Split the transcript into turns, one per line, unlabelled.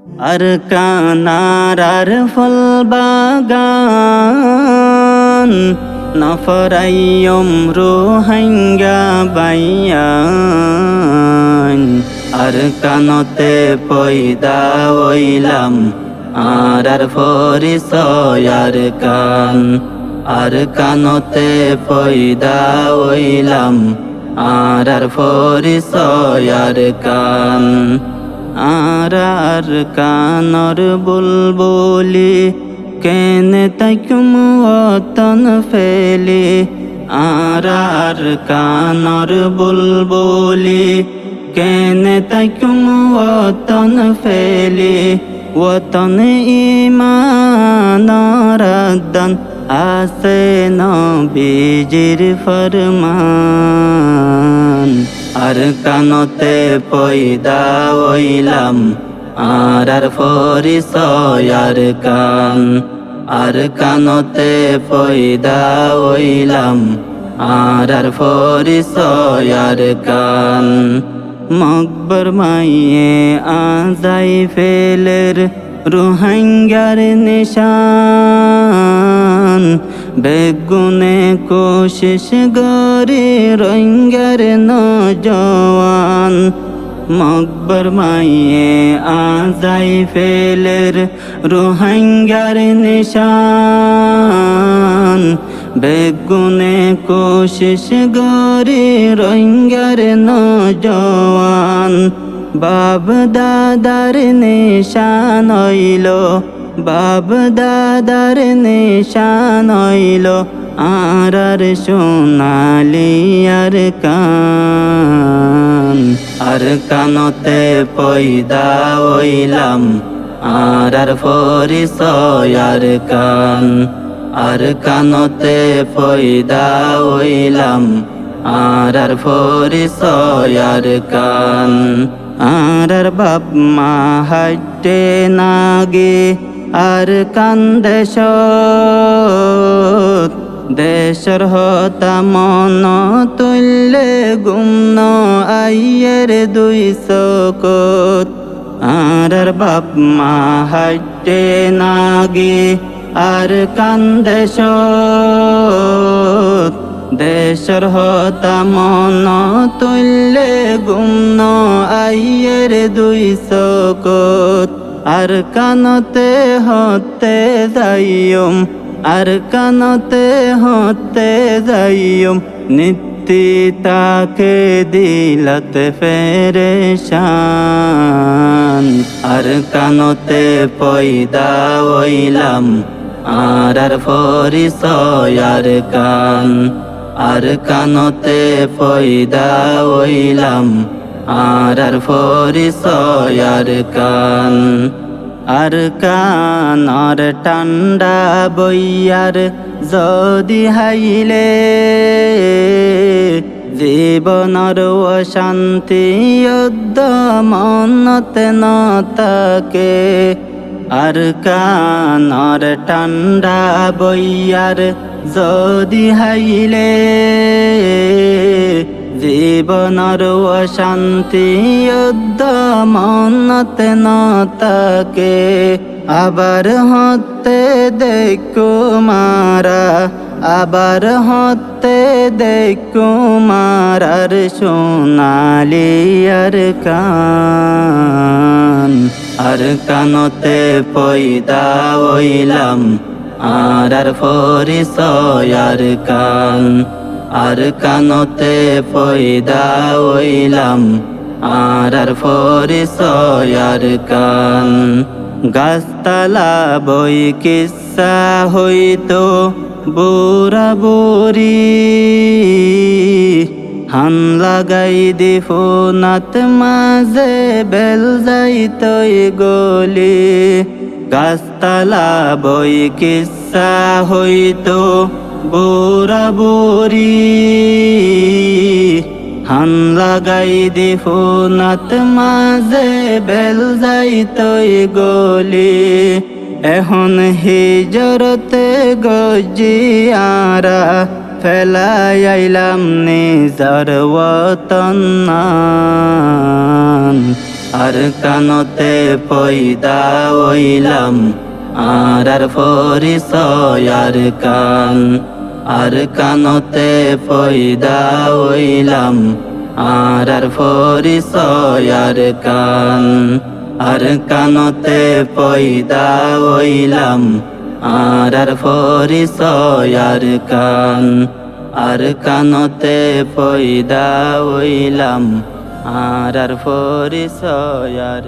আর কানার আর ফল বাগান নফরাইয়ম রোহাঙ্গা বাইয়ান আর কানতে পয়দা হইলাম আর ফরিসয় আর কান আর কানতে পয়দা হইলাম আর ফরিসয় আর কান আর কানর বুলবুলি কেনে তাইকুম অতন ফেলি আর কানর বুলবুলি কেনে তাইকুম অতন ফেলি ওতন ইমানরদন আসে নবীজির ফরমান আর কানতে পয়দা হইলাম আর ফরিসয় আর কান আর কানতে পয়দা হইলাম আর ফরিসয় আর কান মকবর মাইয়ে আজাই ফেলের রোহাঙ্গার নিশান বেগুনে কোশিশ গরে রঙ্গার নজওয়ান মকবর মাইয়ে আজাই ফেলের রোহাঙ্গার নিশান বেগুনে কোশিশ গরে রঙ্গার নজওয়ান বাপ দাদার নিশান হইল বাপ দাদার নিশান হইল আর সোনালি আর কান আর কানতে পয়দা হইলাম আর ফরিসয় আর কান আর কানতে পয়দা হইলাম আর ফরিসয় আর কান আর বাপ মা হাইটে নাগে আর কান্দেশ দেশর হতা মন তুললে গুমন আইয়ের 200 কোত আর বাপ মা হাইটে নাগে আর কান্দেশ দেশর হতা মন তুললে গুমন আইয়ের 200 কোত আর কানতে হতে যাইম আর কানতে হতে যাইম নিত্যি তাকে দিলত ফেরেশান আর কানতে পয়দা হইলাম আর ফরিসয় আর কান আর কানতে পয়দা হইলাম আর ফরিসয় আর কান আর কানর ঠান্ডা বইয়ার যদি হাইলে জীবনর অশান্তি যুদ্ধ মনতে ন থাকে আর কানর ঠান্ডা বইয়ার যদি হাইলে জীবনর অশান্তি যুদ্ধ মনতে ন থাকে আবার হতে দেখো মারা আবার হতে দেখো মারার সোনালি আর কান আর কানতে পয়দা হইলাম আর ফরিসয় আর কান আর কানতে পয়দা হইলাম আর ফরিসয় আর কান গাছতলা বই কিস্সা হইতো বুড়া বুড়ি হান লাগাই দি ফোনাত মাঝে বেল যাইতই গলি গাছতলা বই কিস্সা হইতো বুড়া বুড়ি হান লাগাই দি ফোনাত মাঝে বেল যাইতই গলি এখন হিজরতে গজিয়ারা ফেলাই আইলাম নিজর ওতন আর কানতে পয়দা হইলাম আর পরিচয় আর কান আর কানতে পয়দা হইলাম আর পরিচয় আর কান আর কানতে পয়দা হইলাম আর পরিচয় আর কান আর কানতে পয়দা হইলাম আর পরিচয় আর